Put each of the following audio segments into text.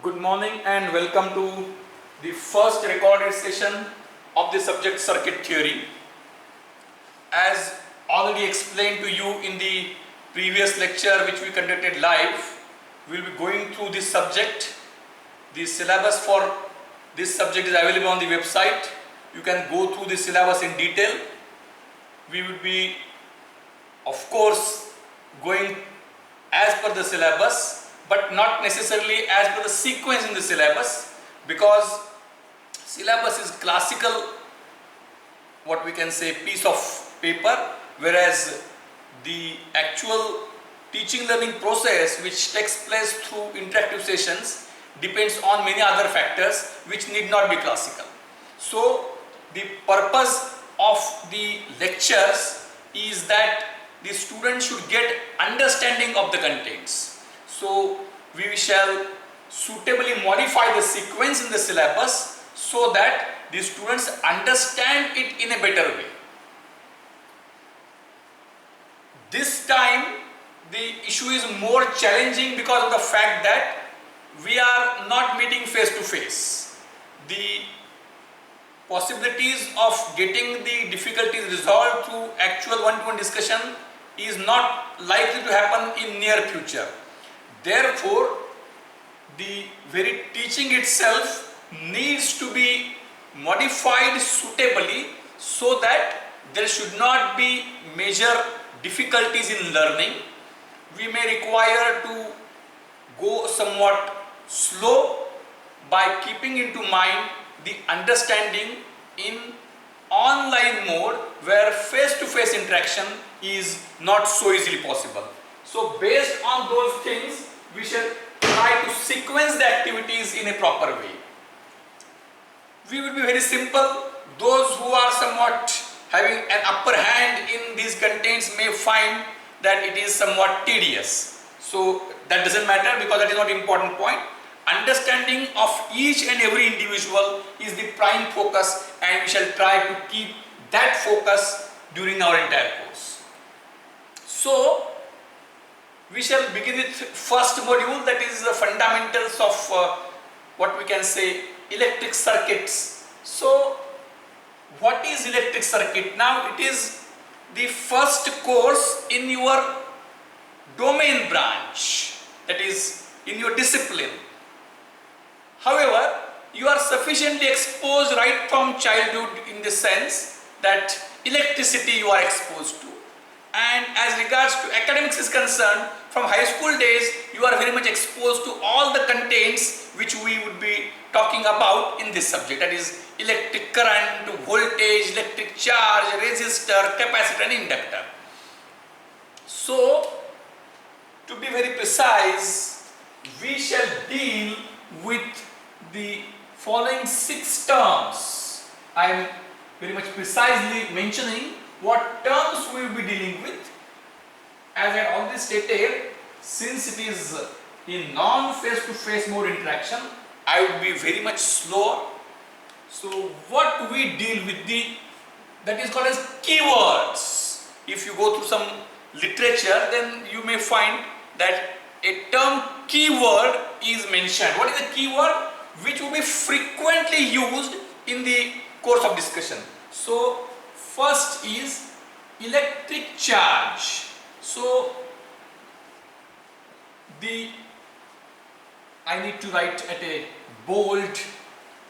Good morning and welcome to the first recorded session of the subject circuit theory. As already explained to you in the previous lecture which we conducted live, we will be going through this subject. The syllabus for this subject is available on the website. You can go through the syllabus in detail. We will be, of course, going as per the syllabus, but not necessarily as per the sequence in the syllabus, because syllabus is classical, what we can say, piece of paper, whereas the actual teaching learning process which takes place through interactive sessions depends on many other factors which need not be classical. So the purpose of the lectures is that the student should get understanding of the contents. So we shall suitably modify the sequence in the syllabus so that the students understand it in a better way. This time the issue is more challenging because of the fact that we are not meeting face to face. The possibilities of getting the difficulties resolved through actual one-to-one discussion is not likely to happen in near future. Therefore, the very teaching itself needs to be modified suitably so that there should not be major difficulties in learning. We may require to go somewhat slow by keeping into mind the understanding in online mode where face-to-face interaction is not so easily possible. So based on those things, we shall try to sequence the activities in a proper way. We will be very simple. Those who are somewhat having an upper hand in these contents may find that it is somewhat tedious. So that doesn't matter, because that is not the important point. Understanding of each and every individual is the prime focus, and we shall try to keep that focus during our entire course. So we shall begin with first module, that is the fundamentals of what we can say electric circuits. So what is electric circuit? Now it is the first course in your domain branch, that is in your discipline. However, you are sufficiently exposed right from childhood in the sense that electricity you are exposed to. And as regards to academics is concerned, from high school days, you are very much exposed to all the contents which we would be talking about in this subject. That is electric current, voltage, electric charge, resistor, capacitor and inductor. So, to be very precise, we shall deal with the following 6 terms. I am very much precisely mentioning what terms we will be dealing with. As I already stated, since it is in non-face-to-face mode interaction, I will be very much slower. So what we deal with, that is called as keywords. If you go through some literature, then you may find that a term keyword is mentioned. What is a keyword? Which will be frequently used in the course of discussion. So first is electric charge. So I need to write at a bold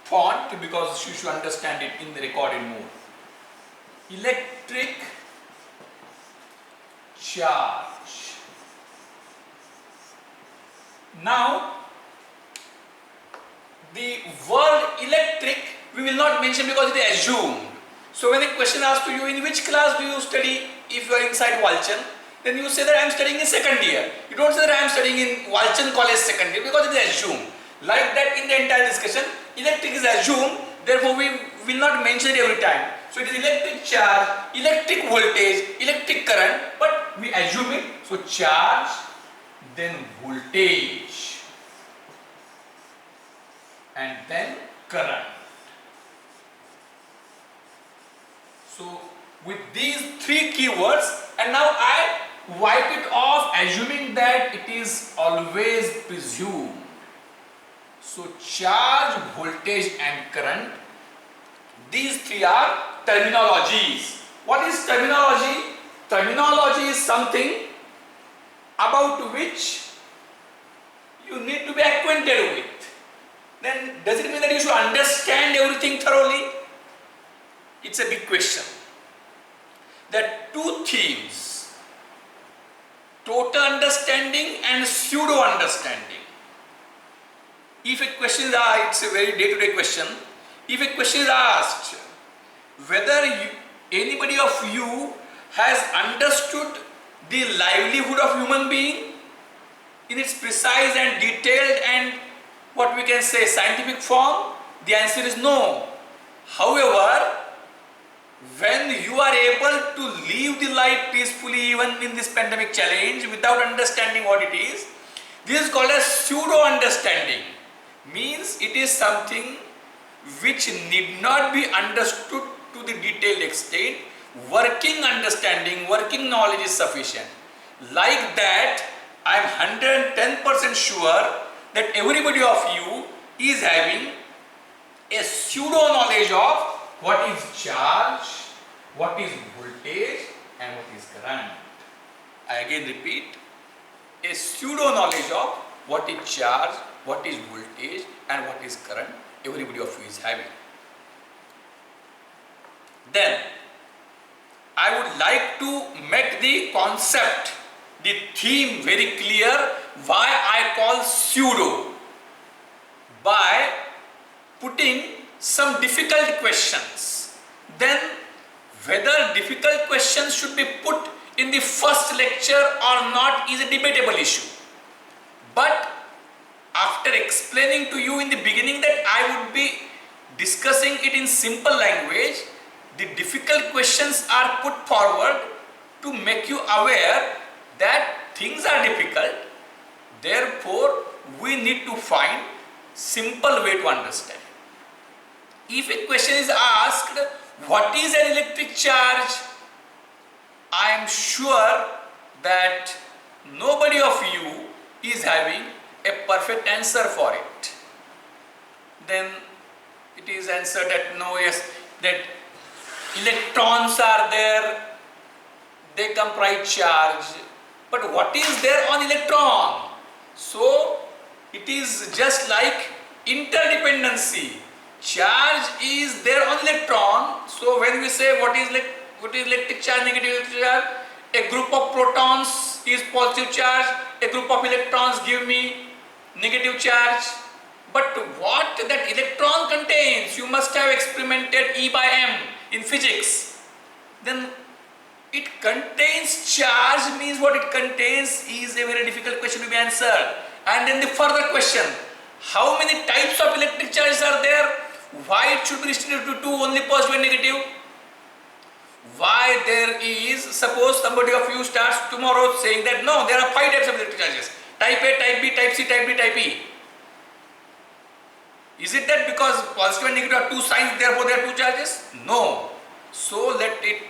font because you should understand it in the recorded mode. Electric charge. Now the word electric we will not mention because it is assumed. So when a question asked to you, in which class do you study if you are inside Walchand, then you say that I am studying in second year. You don't say that I am studying in Walchand College second year, because it is assumed. Like that in the entire discussion, electric is assumed, therefore we will not mention it every time. So it is electric charge, electric voltage, electric current, but we assume it. So charge, then voltage, and then current. So with these 3 keywords, and now I wipe it off assuming that it is always presumed. So charge, voltage and current, these three are terminologies. What is terminology? Terminology is something about which you need to be acquainted with. Then does it mean that you should understand everything thoroughly? It's a big question. There are two themes: total understanding and pseudo understanding. If a question is asked, it's a very day-to-day question. If a question is asked whether anybody of you has understood the livelihood of human being in its precise and detailed and what we can say scientific form, the answer is no. However, when you are able to live the life peacefully even in this pandemic challenge without understanding what it is, this is called as pseudo understanding. Means it is something which need not be understood to the detailed extent. Working understanding, working knowledge is sufficient. Like that, I am 110% sure that everybody of you is having a pseudo knowledge of what is charge, what is voltage and what is current. I again repeat, a pseudo knowledge of what is charge, what is voltage and what is current, everybody of you is having. Then I would like to make the concept, the theme very clear why I call pseudo, by putting some difficult questions. Then whether difficult questions should be put in the first lecture or not is a debatable issue. But after explaining to you in the beginning that I would be discussing it in simple language, the difficult questions are put forward to make you aware that things are difficult. Therefore, we need to find simple way to understand. If a question is asked, what is an electric charge? I am sure that nobody of you is having a perfect answer for it. Then it is answered that no, yes, that electrons are there, they comprise charge. But what is there on electron? So it is just like interdependency. Charge is there on electron. So when we say what is electric charge, negative electric charge, a group of protons is positive charge, a group of electrons give me negative charge. But what that electron contains, you must have experimented E by M in physics. Then it contains charge, means what it contains is a very difficult question to be answered. And then the further question, how many types of electric charges are there? Why it should be restricted to two, only positive and negative? Why there is, suppose somebody of you starts tomorrow saying that no, there are 5 types of electric charges, type A, type B, type C, type D, type E. Is it that because positive and negative are two signs, therefore there are two charges? No. So let it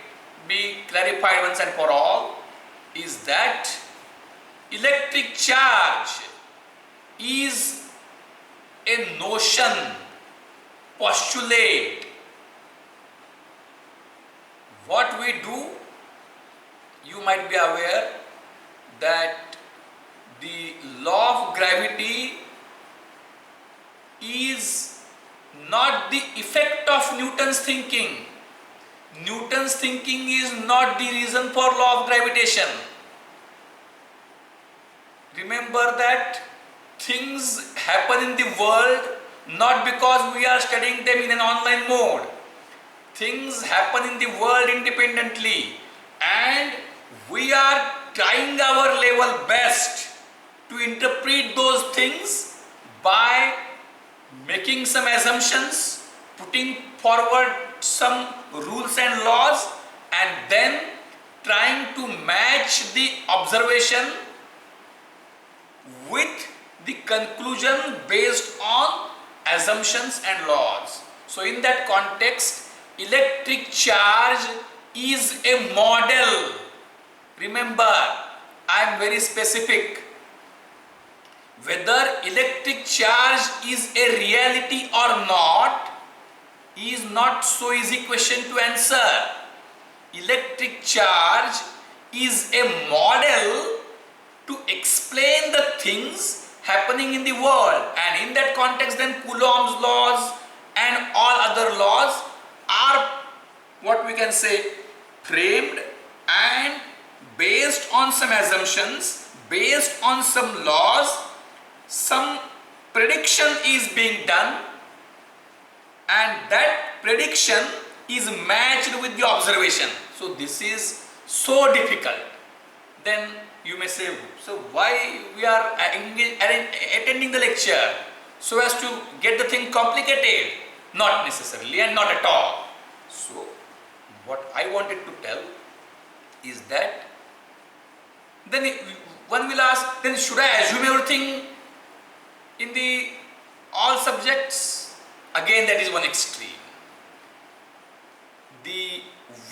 be clarified once and for all, is that electric charge is a notion, postulate. What we do, you might be aware that the law of gravity is not the effect of Newton's thinking. Newton's thinking is not the reason for law of gravitation. Remember that things happen in the world not because we are studying them in an online mode. Things happen in the world independently, and we are trying our level best to interpret those things by making some assumptions, putting forward some rules and laws, and then trying to match the observation with the conclusion based on assumptions and laws. So in that context, electric charge is a model. Remember, I am very specific. whether electric charge is a reality or not is not so easy question to answer. Electric charge is a model to explain the things happening in the world, and in that context then Coulomb's laws and all other laws are what we can say framed and based on some assumptions, based on some laws, some prediction is being done, and that prediction is matched with the observation. So this is so difficult. Then you may say, so why we are attending the lecture? So as to get the thing complicated? Not necessarily and not at all. So what I wanted to tell is that then one will ask, then should I assume everything in the all subjects? Again, that is one extreme. The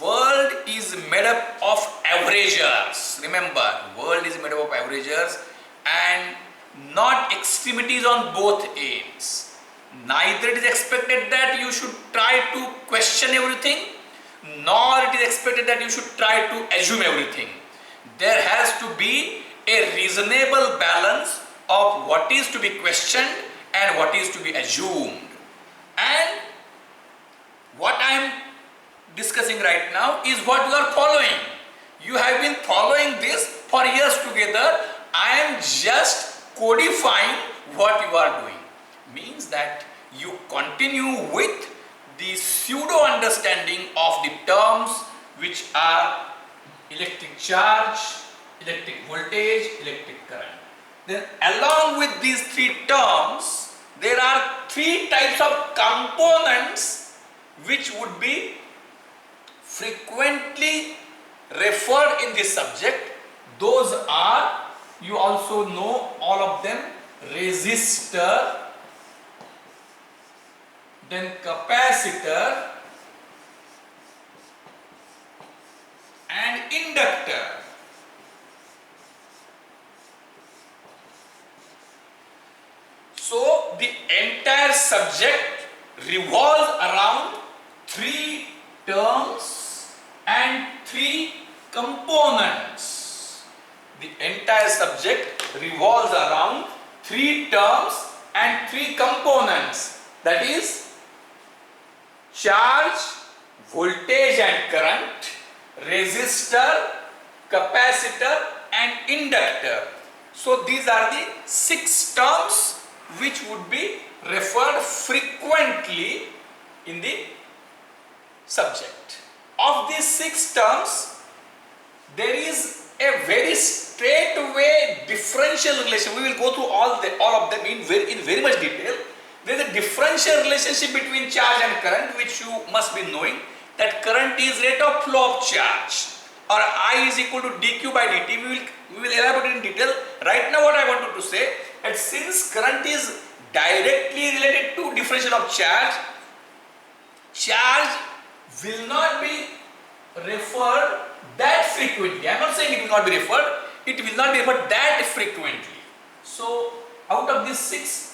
world is made up of averagers. Remember, world is made up of averagers and not extremities on both ends. Neither it is expected that you should try to question everything, nor it is expected that you should try to assume everything. There has to be a reasonable balance of what is to be questioned and what is to be assumed. And what I am discussing right now is what you are following. You have been following this for years together. I am just codifying what you are doing. Means that you continue with the pseudo understanding of the terms which are electric charge, electric voltage, electric current. Then along with these three terms, there are three types of components which would be frequently referred in this subject. Those are, you also know all of them, resistor, then capacitor and inductor. So the entire subject revolves around three terms and three components. The entire subject revolves around three terms and three components, that is charge, voltage and current, resistor, capacitor and inductor. So these are the 6 terms which would be referred frequently in the subject. Of these 6 terms, there is a very straightaway differential relation. We will go through all of them in very much detail. There is a differential relationship between charge and current, which you must be knowing, that current is rate of flow of charge, or I is equal to dq by dt. We will elaborate in detail. Right now what I wanted to say, that since current is directly related to differential of charge, charge will not be referred that frequently. I am not saying it will not be referred, it will not be referred that frequently. So out of these 6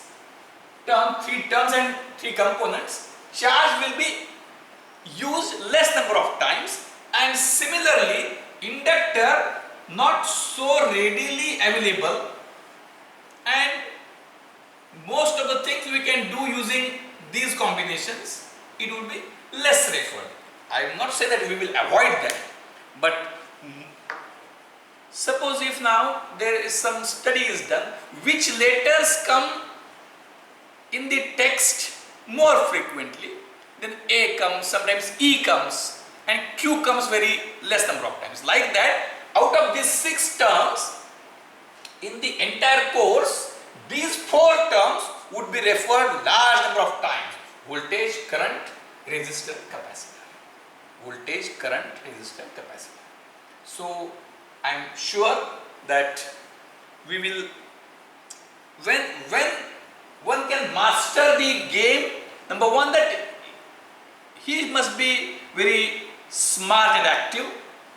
terms, 3 terms and 3 components, charge will be used less number of times, and similarly inductor not so readily available, and most of the things we can do using these combinations, it will be less referred. I will not say that we will avoid that, but suppose if now there is some study is done, which letters come in the text more frequently, then A comes, sometimes E comes, and Q comes very less number of times. Like that, out of these 6 terms, in the entire course, these 4 terms would be referred large number of times: voltage, current, resistor, capacitor. Voltage, current, resistor, capacitor. So I am sure that we will, when one can master the game, number one, that he must be very smart and active,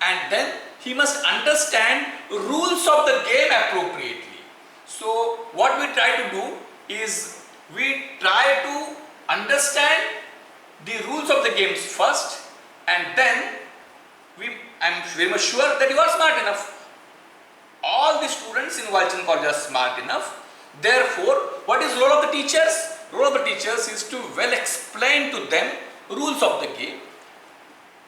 and then he must understand rules of the game appropriately. So what we try to do is we try to understand the rules of the games first, and then I am very much sure that you are smart enough. All the students in Walchand College are smart enough. Therefore, what is role of the teachers? Role of the teachers is to well explain to them rules of the game.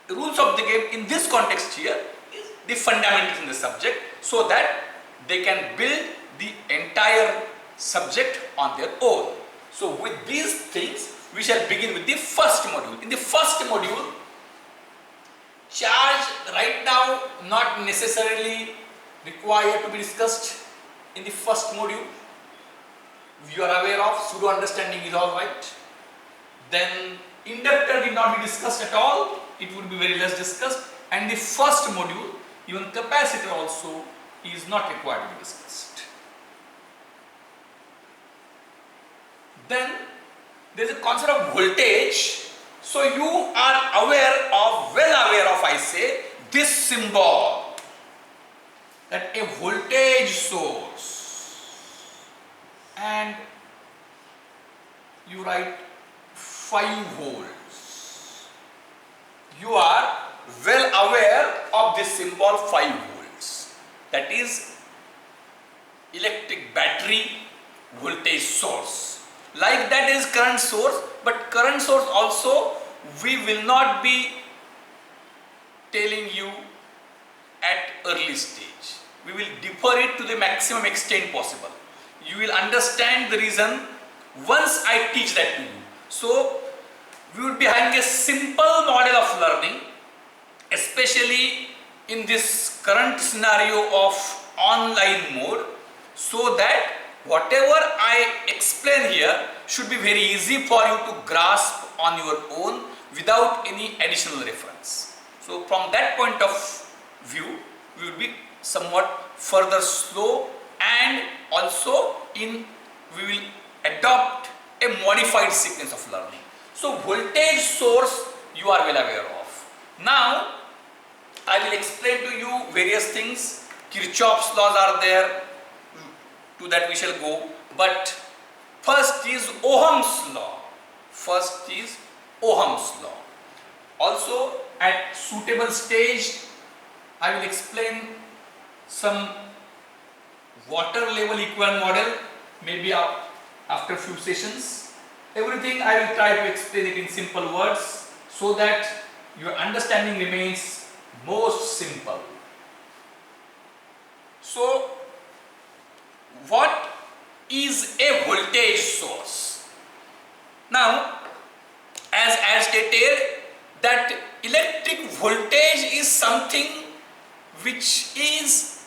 The rules of the game in this context here is the fundamentals in the subject, so that they can build the entire subject on their own. So with these things, we shall begin with the first module. In the first module, charge right now not necessarily required to be discussed in the first module. You are aware of pseudo understanding is all right. Then inductor did not be discussed at all. It would be very less discussed. And the first module, even capacitor also is not required to be discussed. Then there is a concept of voltage. So you are well aware of, I say, this symbol, that a voltage source, and you write 5 volts. You are well aware of this symbol 5 volts. That is electric battery voltage source. Like that is current source, but current source also we will not be telling you at early stage. We will defer it to the maximum extent possible. You will understand the reason once I teach that to you. So we will be having a simple model of learning, especially in this current scenario of online mode, so that whatever I explain here should be very easy for you to grasp on your own without any additional reference. So from that point of view, we will be somewhat further slow, and also we will adopt a modified sequence of learning. So voltage source you are well aware of. Now I will explain to you various things. Kirchhoff's laws are there. To that we shall go, but first is Ohm's law. First is Ohm's law. Also, at suitable stage, I will explain some water level equivalent model, maybe after a few sessions. Everything I will try to explain it in simple words, so that your understanding remains most simple. So, what is a voltage source? Now, as I stated, that electric voltage is something which is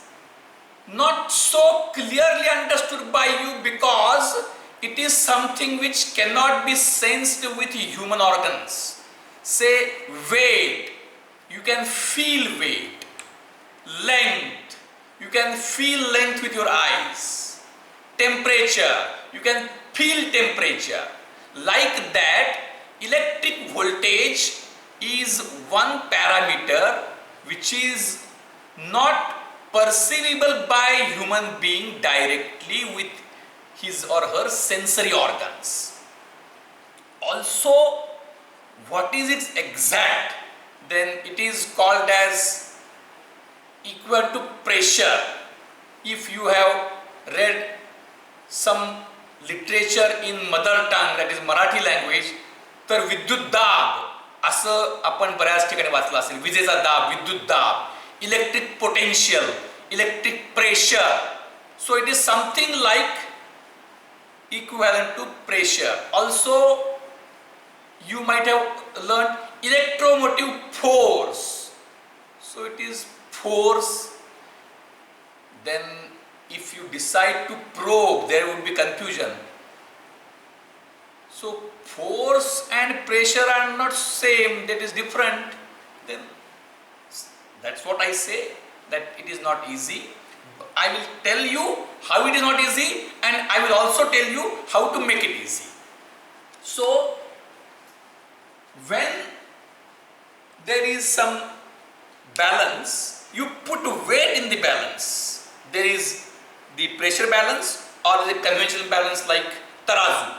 not so clearly understood by you, because it is something which cannot be sensed with human organs. Say weight, you can feel weight. Length, you can feel length with your eyes. Temperature, you can feel temperature. Like that, electric voltage is one parameter which is not perceivable by human being directly with his or her sensory organs. Also, what is its exact? Then it is called as equal to pressure. If you have read some literature in mother tongue, that is Marathi language, तर विद्युत दाब असं आपण बऱ्याच ठिकाणी वाचलं असेल. विजेचा दाब, विद्युत दाब, electric potential, electric pressure. So it is something like equivalent to pressure. Also, you might have learned electromotive force. So it is force. Then if you decide to probe, there would be confusion. So force and pressure are not same, that is different. Then that's what I say, that it is not easy. I will tell you how it is not easy, and I will also tell you how to make it easy. So when there is some balance, you put weight in the balance. There is the pressure balance or the conventional balance like तराजू.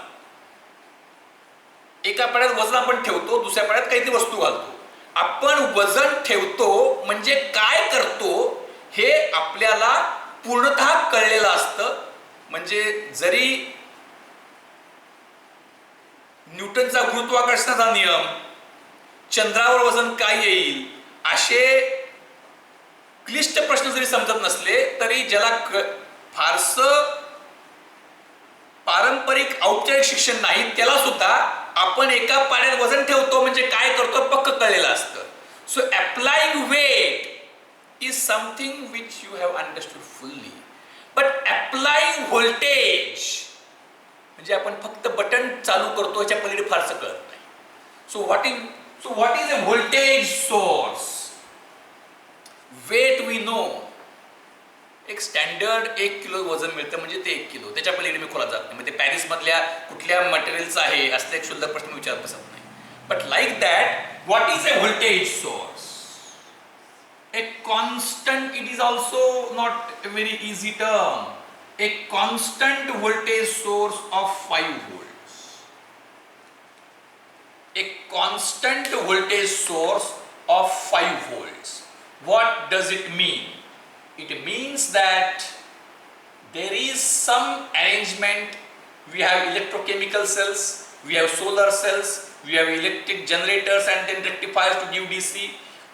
एका पाड्यात वजन आपण ठेवतो, दुसऱ्या पाड्यात काहीतरी वस्तू घालतो. आपण वजन ठेवतो म्हणजे काय करतो हे आपल्याला पूर्णतः कळलेलं असतं. म्हणजे जरी न्यूटनचा गुरुत्वाकर्षणाचा नियम, चंद्रावर वजन काय येईल, असे क्लिष्ट प्रश्न जरी समजत नसले तरी ज्याला फारसं पारंपरिक औपचारिक शिक्षण नाही त्याला सुद्धा आपण एका पाड्यात वजन ठेवतो म्हणजे काय करतो पक्क कळलेलं असतं. So applying weight is something which you have understood fully. But applying voltage म्हणजे आपण फक्त बटन चालू करतो याच्या पलीकडे फारसं कळत नाही. So what is a voltage source. Weight we know. एक स्टँडर्ड 1 किलो वजन मिळतं म्हणजे ते 1 किलो, त्याच्या पलीकडे मी खोलात जात नाही. म्हणजे पॅरिस मधल्या कुठल्या मटेरियलचं आहे असले एक शुल्लक प्रश्न विचारत बसत नाही. But like that what is a voltage source. A constant, it is also not a very easy term. A constant voltage source of 5 volts. A constant voltage source of 5 volts. What does it mean? It means that there is some arrangement. We have electrochemical cells, we have solar cells, we have electric generators and then rectifiers to give DC,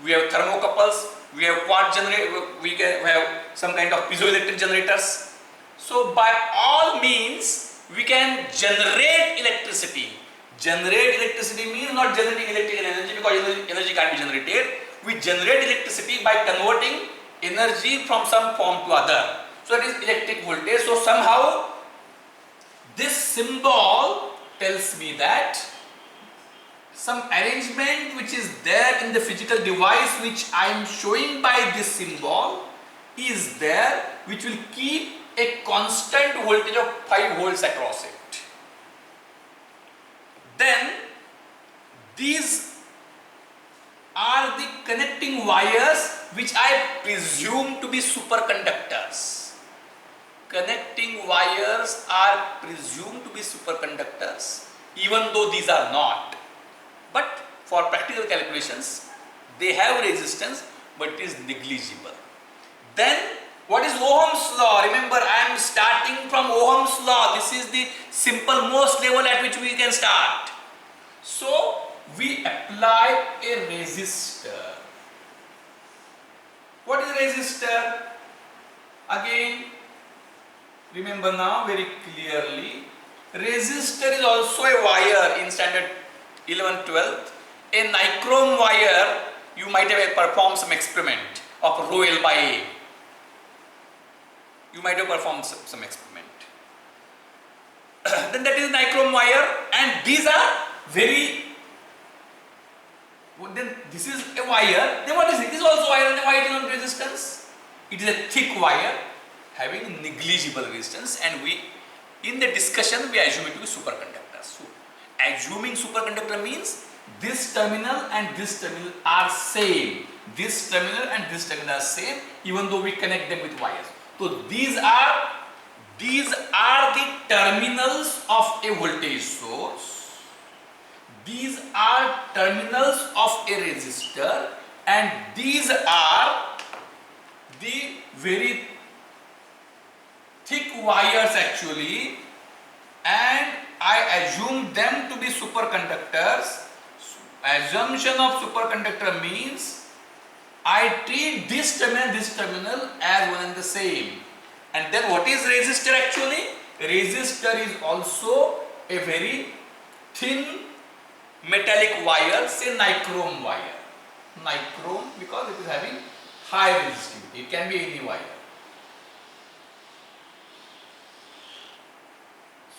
we have thermocouples, we have quad generator, we have some kind of piezoelectric generators. So by all means we can generate electricity. Generate electricity means not generating electrical energy because energy can't be generated. We generate electricity by converting energy from some form to other. So that is electric voltage. So somehow this symbol tells me that some arrangement which is there in the physical device which I am showing by this symbol is there which will keep a constant voltage of 5 volts across it. Then these are the connecting wires which I presume to be superconductors. Connecting wires are presumed to be superconductors even though these are not. But for practical calculations, they have resistance, but it is negligible. Then, what is Ohm's law? Remember, I am starting from Ohm's law. This is the simple most level at which we can start. So, we apply a resistor. What is a resistor? Again, remember now very clearly. Resistor is also a wire in standard 11th, 12th. A nichrome wire, you might have performed some experiment of rho L by A. You might have performed some experiment. Then that is nichrome wire, and these are very. Then this is a wire. Then what is it? This is also wire, and why it is not resistance? It is a thick wire having negligible resistance, and we, in the discussion, we assume it to be superconductors. So, assuming superconductor means this terminal and this terminal are same. This terminal and this terminal are same even though we connect them with wires. So these are the terminals of a voltage source. These are terminals of a resistor, and these are the very thick wires actually, and I assume them to be superconductors. Assumption of superconductor means I treat this terminal as one and the same. And then what is resistor actually? Resistor is also a very thin metallic wire, say nichrome wire. Nichrome because it is having high resistivity. It can be any wire.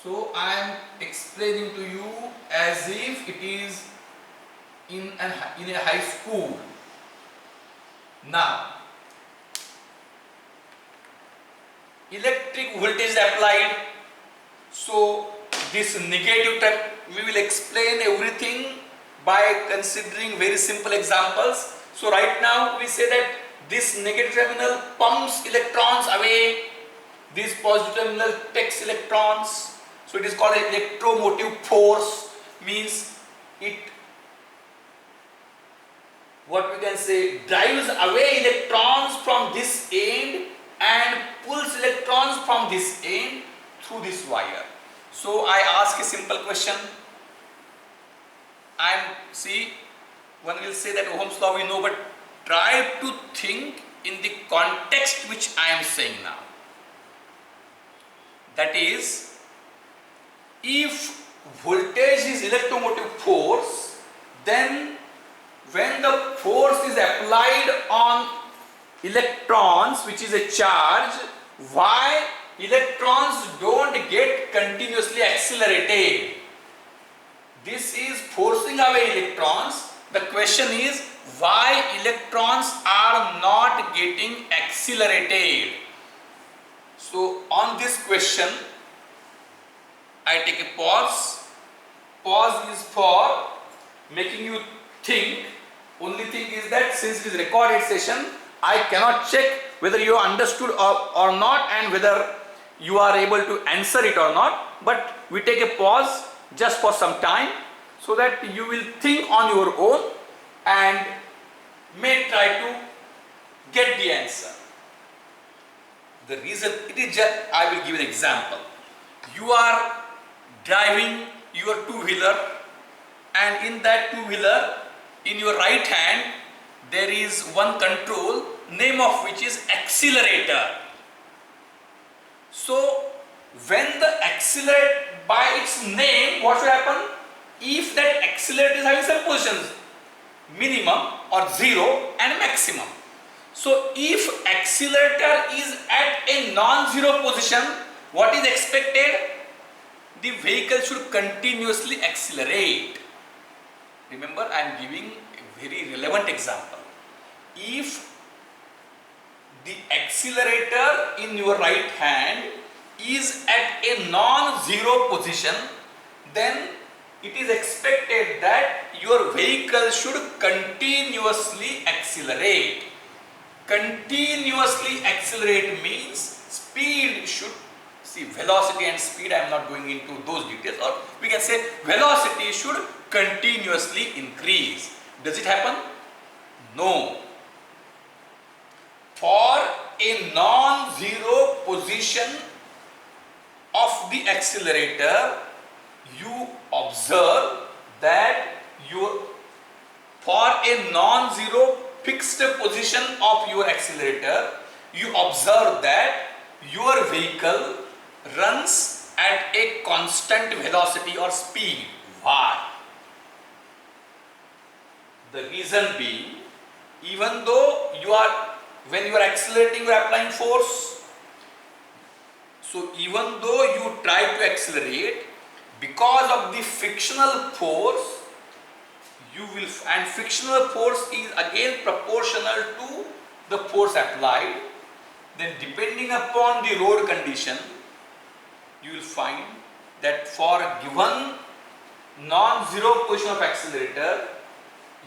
So I am explaining to you as if it is in a high school. Now, electric voltage is applied. So this negative term, we will explain everything by considering very simple examples. So right now we say that this negative terminal pumps electrons away. This positive terminal takes electrons, so it is called electromotive force, means it, what we can say, drives away electrons from this end and pulls electrons from this end through this wire. So I ask a simple question. See, one will say that Ohm's law we know, but try to think in the context which I am saying now. That is, if voltage is electromotive force, then when the force is applied on electrons, which is a charge, why electrons don't get continuously accelerated? This is forcing away electrons. The question is, why electrons are not getting accelerated? So on this question, I take a pause. Pause is for making you think. Only thing is that since it is recorded session, I cannot check whether you understood or not, and whether you are able to answer it or not. But we take a pause just for some time, so that you will think on your own and may try to get the answer. The reason it is just, I will give an example. You are driving your two-wheeler, and in that two-wheeler, in your right hand, there is one control, name of which is accelerator. So when the accelerator, by its name, what will happen? If that accelerator is having some positions, minimum or 0 and maximum. So if accelerator is at a non-zero position, what is expected? The vehicle should continuously accelerate. Remember, I am giving a very relevant example. If the accelerator in your right hand is at a non-zero position, then it is expected that your vehicle should continuously accelerate. Continuously accelerate means speed should, see, velocity and speed, I am not going into those details, or we can say velocity should continuously increase. Does it happen? No. For a non-zero position of the accelerator, you observe that for a non-zero fixed position of your accelerator, you observe that your vehicle runs at a constant velocity or speed. Why? The reason being, even though when you are accelerating, you are applying force. So even though you try to accelerate, because of the frictional force, and frictional force is again proportional to the force applied, then depending upon the road condition, you will find that for a given non-zero position of accelerator,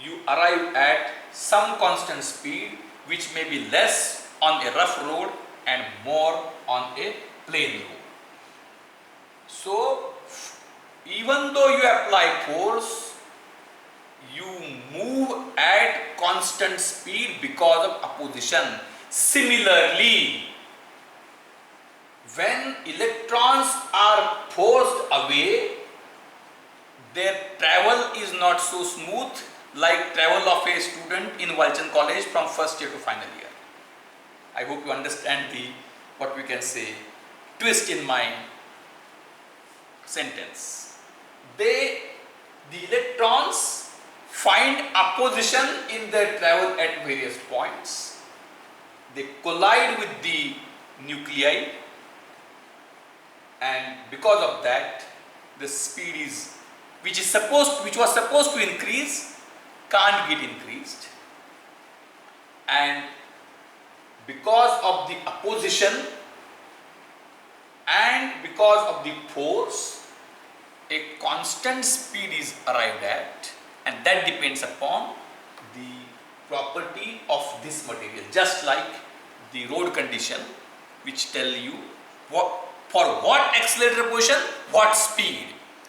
you arrive at some constant speed, which may be less on a rough road and more on a plain road. So even though you apply force, you move at constant speed because of opposition. Similarly, when electrons are forced away, their travel is not so smooth like travel of a student in Walchand College from first year to final year. I hope you understand the, what we can say, twist in my sentence. The electrons find opposition in their travel at various points. They collide with the nuclei, and because of that, the speed is, which was supposed to increase, can't get increased, and because of the opposition and because of the force, a constant speed is arrived at, and that depends upon the property of this material, just like the road condition, which tell you For what accelerator position, what speed?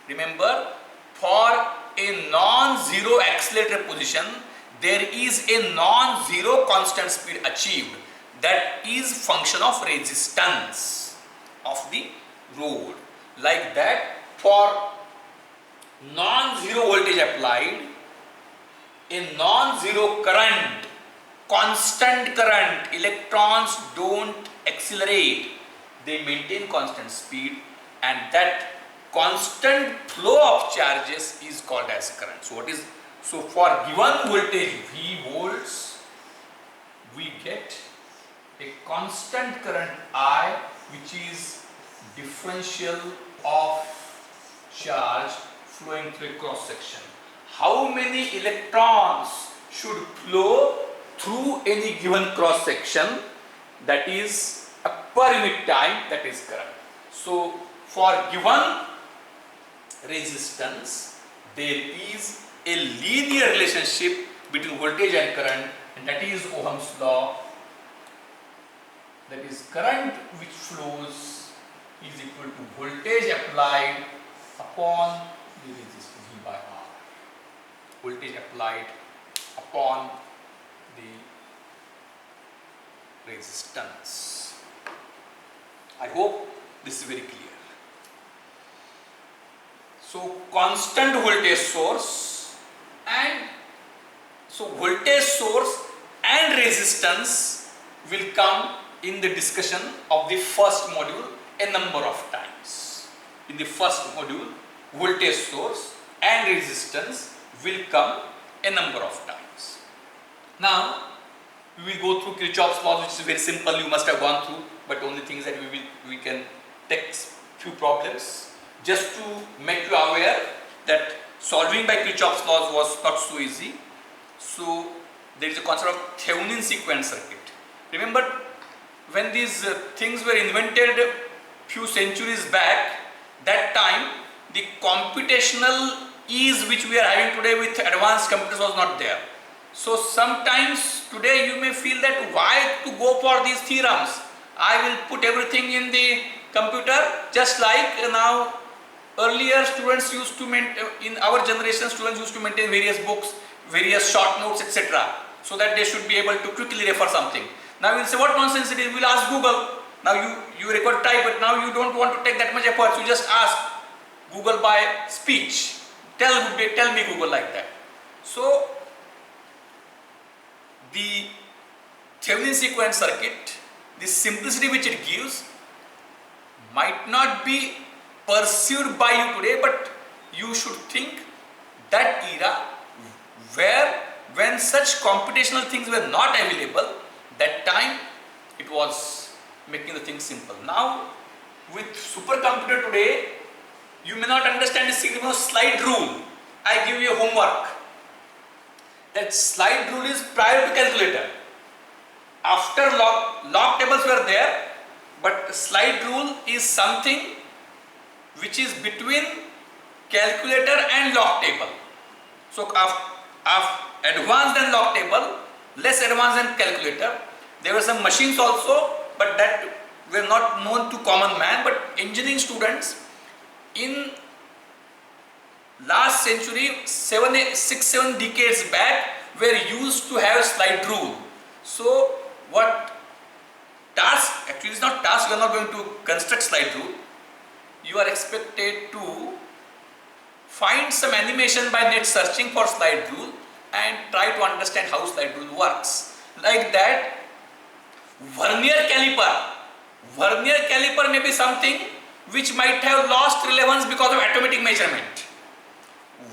Remember, for a non-zero accelerator position, there is a non-zero constant speed achieved. That is function of resistance of the road. Like that, for non-zero voltage applied, a non-zero current, constant current, electrons don't accelerate, they maintain constant speed, and that constant flow of charges is called as current. So for given voltage V volts, we get a constant current I, which is differential of charge flowing through a cross section. How many electrons should flow through any given cross section? That is a per unit time, that is current. So for given resistance, there is a linear relationship between voltage and current, and that is Ohm's law. That is, current which flows is equal to voltage applied upon the resistance V by R. Voltage applied upon the resistance. I hope this is very clear. So constant voltage source and resistance will come in the discussion of the first module a number of times. In the first module, voltage source and resistance will come a number of times. Now we will go through Kirchhoff's law, which is very simple, you must have gone through, but the only thing is that we can take few problems just to make you aware that solving by Kirchhoff's laws was not so easy. So there is a concept of Thevenin sequence circuit. Remember, when these things were invented few centuries back, that time the computational ease which we are having today with advanced computers was not there. So sometimes today you may feel that why to go for these theorems? I will put everything in the computer, just like now earlier students used to maintain, in our generation students used to maintain various books, various short notes, etc. so that they should be able to quickly refer something. Now we'll say what nonsense it is, we'll ask Google. Now you record type, but now you don't want to take that much effort, you just ask Google by speech. Tell me Google like that. So the Thevenin sequence circuit, the simplicity which it gives might not be perceived by you today, but you should think that era where when such computational things were not available, that time it was making the thing simple. Now with supercomputer today, you may not understand the significance of slide rule. I give you a homework. That slide rule is prior to calculator. After log tables were there, but slide rule is something which is between calculator and log table. So advanced than log table, less advanced than calculator. There were some machines also, but that were not known to common man. But engineering students in last century, 6-7 decades back, were used to have slide rule. So what task, actually it's not task, you are not going to construct slide rule. You are expected to find some animation by net searching for slide rule and try to understand how slide rule works. Like that, vernier caliper may be something which might have lost relevance because of automatic measurement.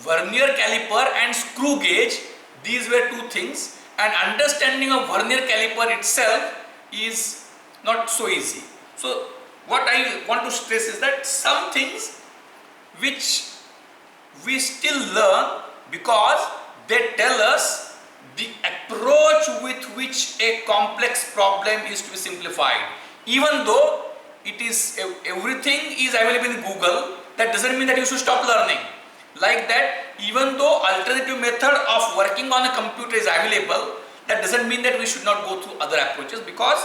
Vernier caliper and screw gauge, these were two things, and understanding of vernier caliper itself is not so easy. So what I want to stress is that some things which we still learn because they tell us the approach with which a complex problem is to be simplified. Even though it is everything is available in Google, that doesn't mean that you should stop learning. Like that, even though alternative method of working on a computer is available, that doesn't mean that we should not go through other approaches, because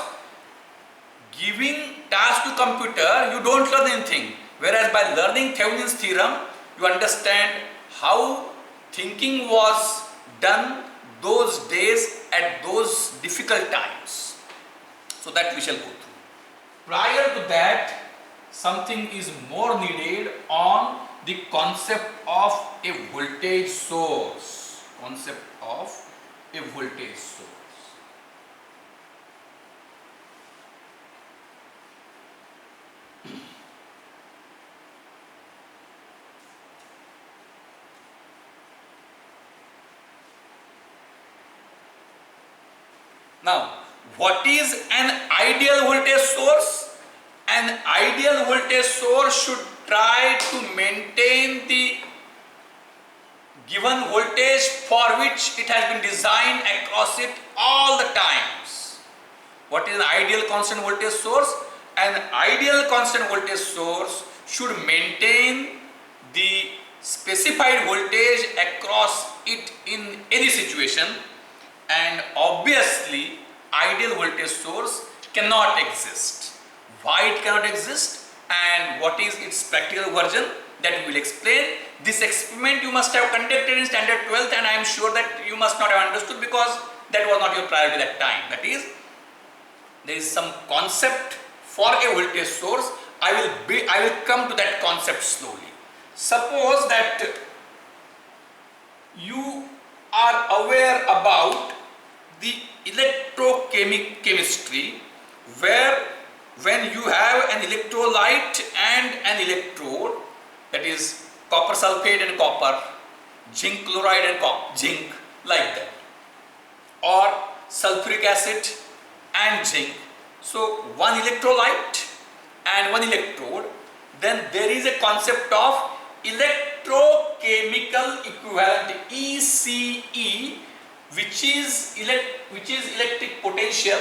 giving task to computer, you don't learn anything. Whereas by learning Thevenin's theorem, you understand how thinking was done those days at those difficult times. So that we shall go through. Prior to that, something is more needed on the concept of a voltage source. Concept of a voltage source. Now, what is an ideal voltage source? An ideal voltage source should try to maintain the given voltage for which it has been designed across it all the times. What is an ideal constant voltage source? An ideal constant voltage source should maintain the specified voltage across it in any situation, and obviously ideal voltage source cannot exist. Why it cannot exist and what is its practical version, that we will explain. This experiment you must have conducted in standard 12th, and I am sure that you must not have understood because that was not your priority that time. That is, there is some concept for a voltage source. I will come to that concept slowly. Suppose that you are aware about the electrochemistry, where when you have an electrolyte and an electrode, that is copper sulfate and copper, zinc chloride and zinc, like that, or sulfuric acid and zinc. So one electrolyte and one electrode, then there is a concept of electrochemical equivalent, ECE, which is electric potential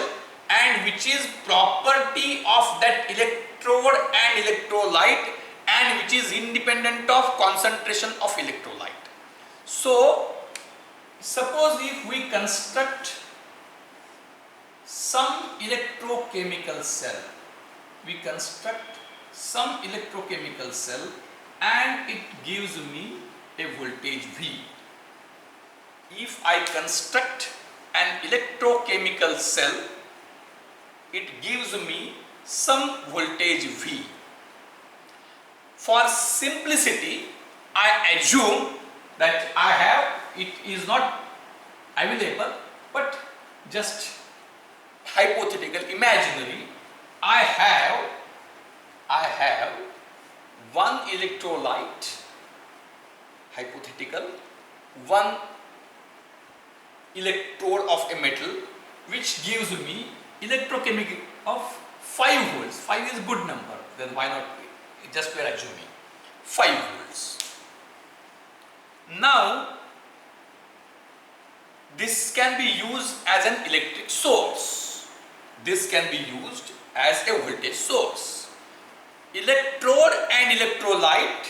and which is property of that electrode and electrolyte, and which is independent of concentration of electrolyte. So suppose if we construct some electrochemical cell, and it gives me a voltage V. If I construct an electrochemical cell, it gives me some voltage V. For simplicity, I assume that it is not available, but just hypothetical, imaginary, I have one electrolyte, hypothetical, one electrode of a metal, which gives me electrochemical of 5 volts. 5 is a good number, then why not, just we are assuming 5 volts. Now this can be used as an electric source. This can be used as a voltage source. Electrode and electrolyte,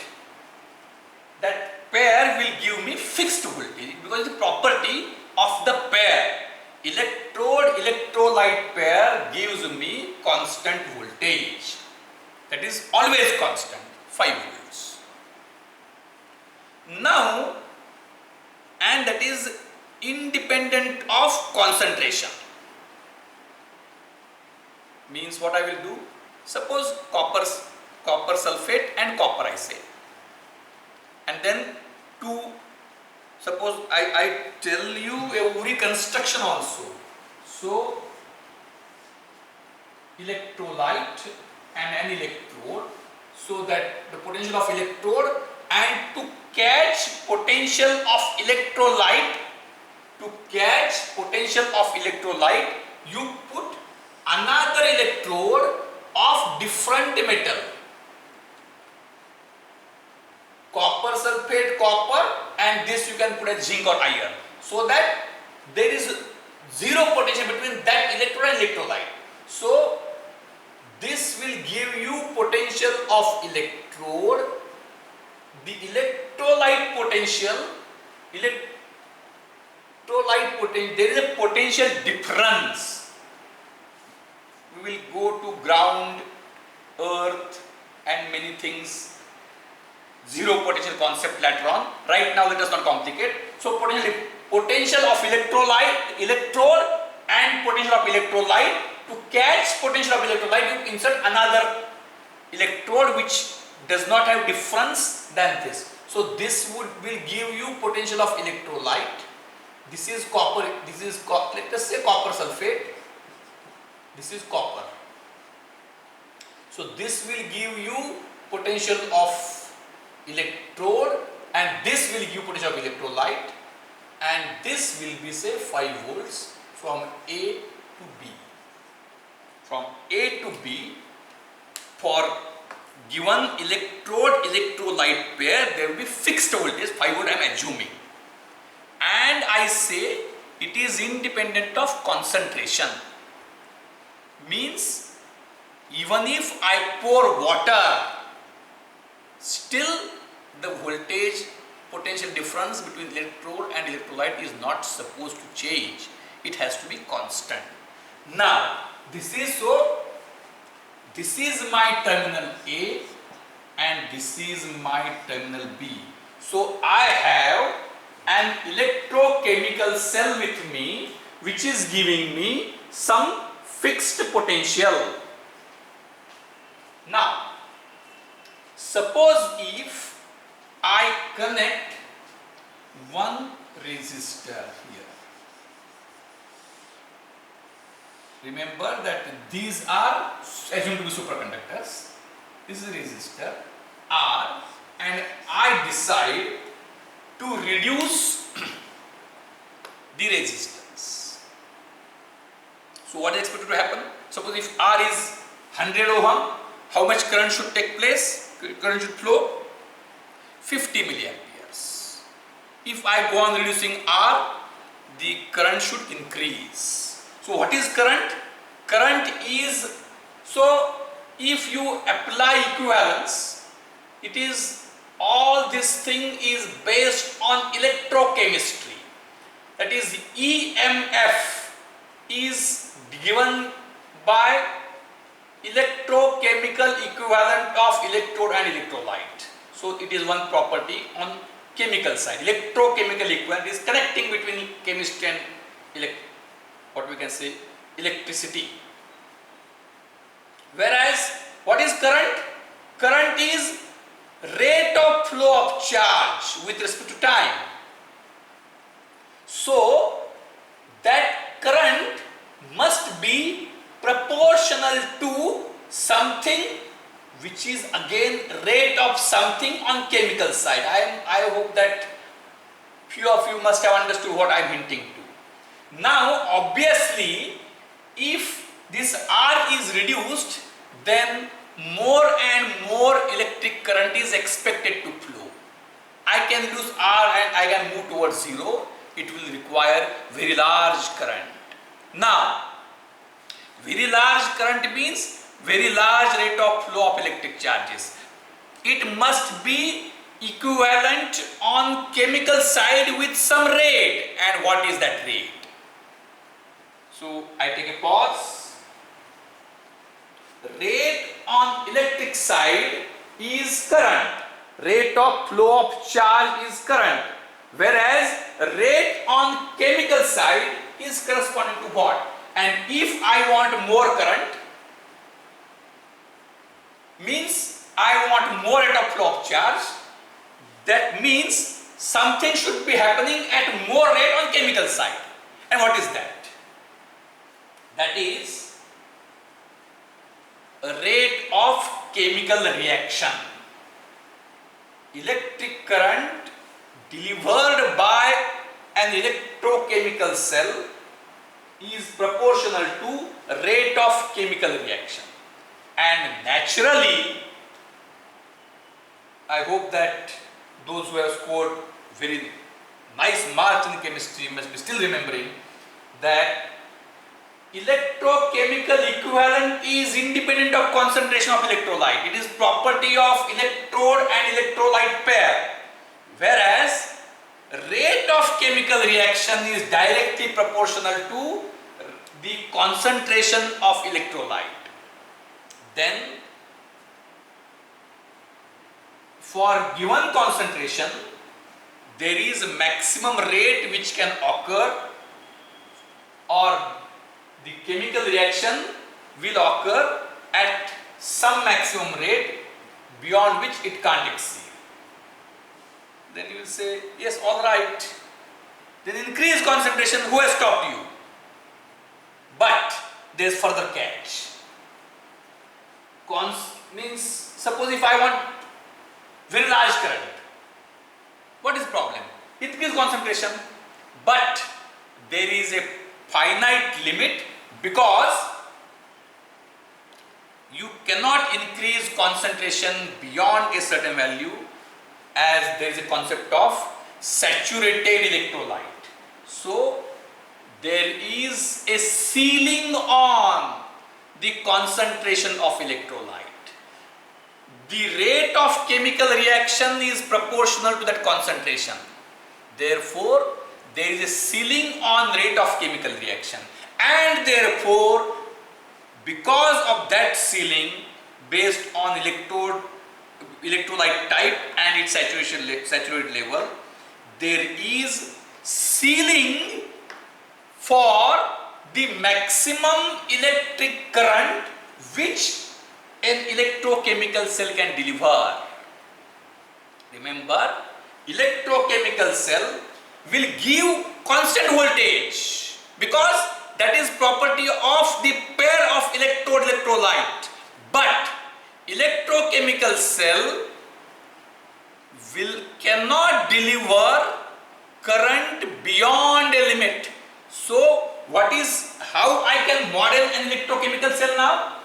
that pair will give me fixed voltage because the property of the pair, electrode electrolyte pair, gives me constant voltage, that is always constant, 5 volts. Now, and that is independent of concentration. Means what I will do, suppose copper sulfate and copper I say, and then suppose I tell you a reconstruction also. So electrolyte and an electrode, so that the potential of electrode, and to catch potential of electrolyte, you put another electrode of different metal, copper sulfate copper, and this you can put a zinc or iron, so that there is zero potential between that electrode and electrolyte. So this will give you potential of electrode, the electrolyte potential, there is a potential difference. will go to ground, earth and many things, zero potential concept later on. Right now let us not complicate. So potential of electrode and potential of electrolyte. To catch potential of electrolyte, you insert another electrode which does not have difference than this. So this will give you potential of electrolyte. This is copper, let us say copper sulfate. This is copper. So this will give you potential of electrode and this will give potential of electrolyte, and this will be say 5 volts from A to B. From A to B, for given electrode electrolyte pair, there will be fixed voltage 5 volt I am assuming, and I say it is independent of concentration. Means even if I pour water, still the voltage potential difference between electrode and electrolyte is not supposed to change. It has to be constant. Now this is my terminal A and this is my terminal B. So I have an electrochemical cell with me which is giving me some fixed potential. Now suppose if I connect one resistor here. Remember that these are assumed to be superconductors. This is a resistor R, and I decide to reduce the resistance. So what is expected to happen? Suppose if R is 100 ohm, how much current should take place? Current should flow 50 milliamperes. If I go on reducing R, the current should increase. So what is current? Current is, so if you apply equivalence, it is all this thing is based on electrochemistry. That is, EMF is given by electrochemical equivalent of electrode and electrolyte. So it is one property on chemical side. Electrochemical equivalent is connecting between chemistry and electricity. Whereas what is current? Current is rate of flow of charge with respect to time. So that current must be proportional to something which is again rate of something on chemical side. I hope that few of you must have understood what I am hinting to. Now obviously if this R is reduced, then more and more electric current is expected to flow. I can reduce R and I can move towards zero. It will require very large current. Now very large current means very large rate of flow of electric charges. It must be equivalent on chemical side with some rate. And what is that rate? So I take a pause. Rate on electric side is current. Rate of flow of charge is current. Whereas rate on chemical side is corresponding to what? And if I want more current, means I want more rate of flow of charge, that means something should be happening at more rate on chemical side. And what is that? That is a rate of chemical reaction. Electric current delivered by an electrochemical cell is proportional to rate of chemical reaction. And naturally, I hope that those who have scored very nice marks in chemistry must be still remembering that electrochemical equivalent is independent of concentration of electrolyte. It is property of electrode and electrolyte pair. Whereas rate of chemical reaction is directly proportional to the concentration of electrolyte. Then for given concentration, there is a maximum rate which can occur, or the chemical reaction will occur at some maximum rate beyond which it can't exceed. Then you will say, yes, all right. Then increase concentration, who has stopped you? But there is further catch. Means, suppose if I want very large current, what is the problem? Increase concentration, but there is a finite limit, because you cannot increase concentration beyond a certain value, as there is a concept of saturated electrolyte. So there is a ceiling on the concentration of electrolyte. The rate of chemical reaction is proportional to that concentration. Therefore, there is a ceiling on rate of chemical reaction, and therefore, because of that ceiling, based on electrolyte type and its saturated level, there is ceiling for the maximum electric current which an electrochemical cell can deliver. Remember, electrochemical cell will give constant voltage, because that is property of the pair of electrolyte. But electrochemical cell cannot deliver current beyond a limit. So how I can model an electrochemical cell now?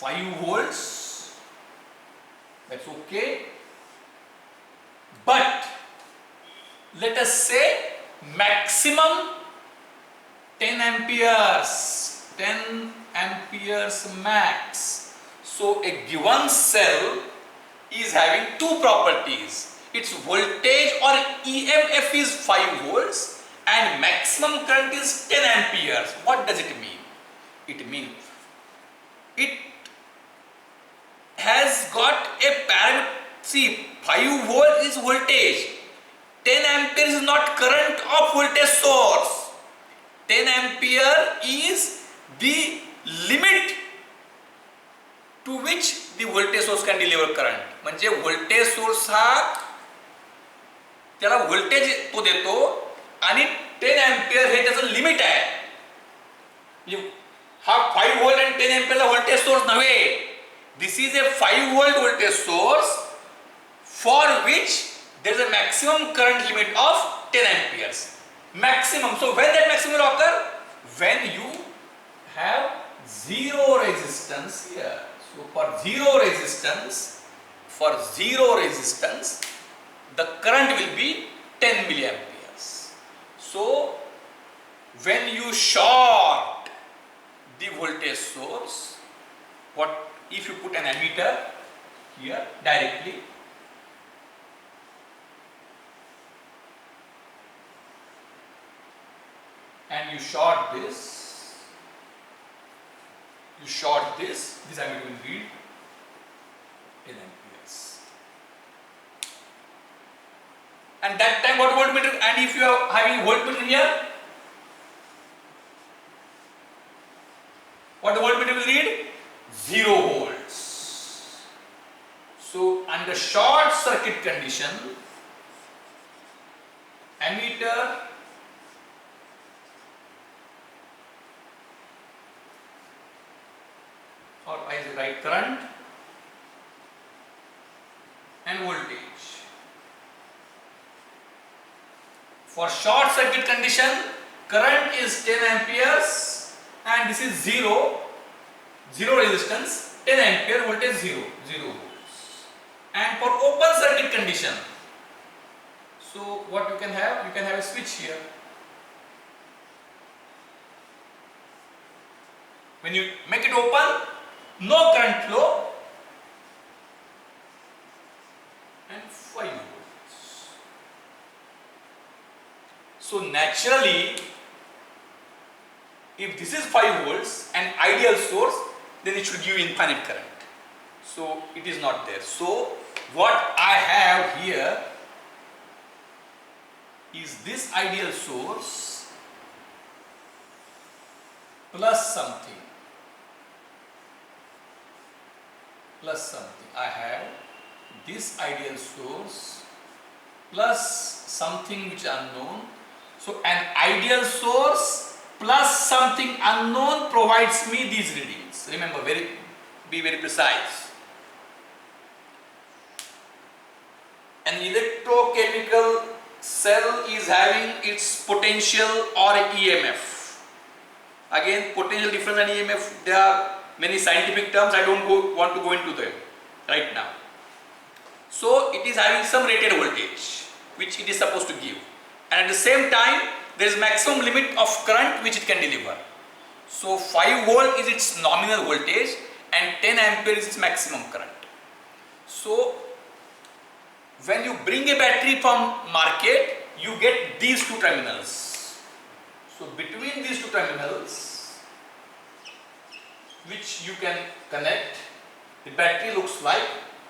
Five volts, that's okay, but let us say maximum 10 amperes max. So a given cell is having two properties. Its voltage or EMF is 5 volts and maximum current is 10 amperes. What does it mean? It means it has got a parameter. See, 5 volt is voltage, 10 ampere is not current of voltage source. 10 ampere is the limit to which the voltage source can deliver current. म्हणजे voltage source हा त्याला voltage तो देतो आणि 10 ampere हे त्याचं limit आहे. हा 5 volt and 10 ampere ला voltage source नव्हे. This is a 5 volt voltage source for which there is a maximum current limit of 10 amperes. Maximum. So when that maximum will occur? When you have zero resistance here. So for zero resistance, the current will be 10 milliamperes. So when you short the voltage source, what if you put an ammeter here directly, and you short this, this ammeter will read 10 amperes. And that time what voltmeter, and if you are having voltmeter here, what the voltmeter will read? 0 volts. So under short circuit condition, ammeter or I write current and voltage. For short circuit condition, current is 10 amperes and this is zero resistance, 10 ampere, voltage 0 volts. And for open circuit condition, So what you can have? You can have a switch here. When you make it open, no current flow and 5 volts. So naturally, if this is 5 volts and ideal source, then it should give infinite current. So it is not there. So what I have here is this ideal source plus something. I have this ideal source plus something which is unknown. So an ideal source plus something unknown provides me these readings. Remember, be very precise. An electrochemical cell is having its potential or EMF. Again, potential difference and EMF, there are many scientific terms, I don't want to go into them right now. So it is having some rated voltage which it is supposed to give, and at the same time there is maximum limit of current which it can deliver. So 5 volt is its nominal voltage and 10 ampere is its maximum current. So when you bring a battery from market, you get these two terminals. So between these two terminals, which you can connect, the battery looks like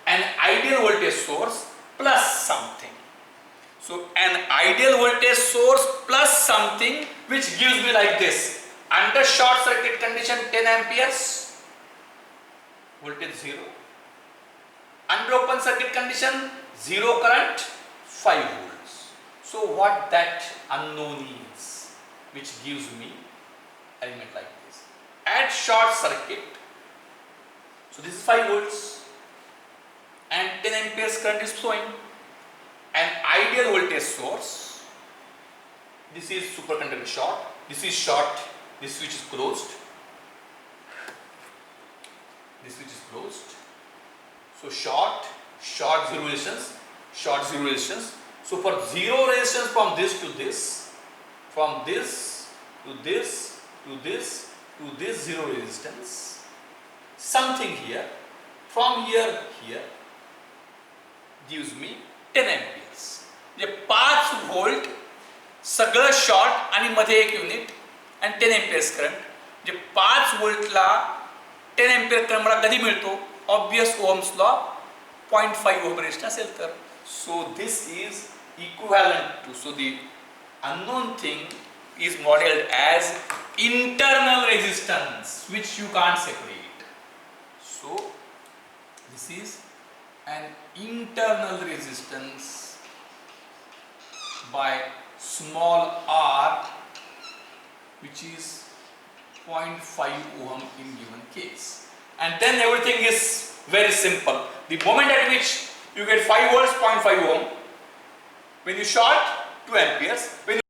an ideal voltage source plus something. So an ideal voltage source plus something which gives me like this. Under short circuit condition 10 amperes, voltage 0. Under open circuit condition 0 current, 5 volts. So what that unknown is which gives me element like this. At short circuit, so this is 5 volts and 10 amperes current is flowing. An ideal voltage source, this is superconductor short, this is short, this switch is closed, this switch is closed. So short, zero resistance, short, zero resistance. So for zero resistance from this to this, from this to this to this to this zero resistance, something here, from here gives me 10 amperes. जे 5 volt सगळं short आणि मध्ये एक unit आणि 10 amperes current. जे 5 volt ला 10 ampere current मला कधी मिळतो? Obvious Ohm's law 0.5 ohm resistance असेल तर. So this is equivalent to, so the unknown thing is modeled as internal resistance which you can't separate. So this is an internal resistance by small r which is 0.5 ohm in given case. And then everything is very simple. The moment at which you get 5 volts, 0.5 ohm. When you short, 2 amperes. When you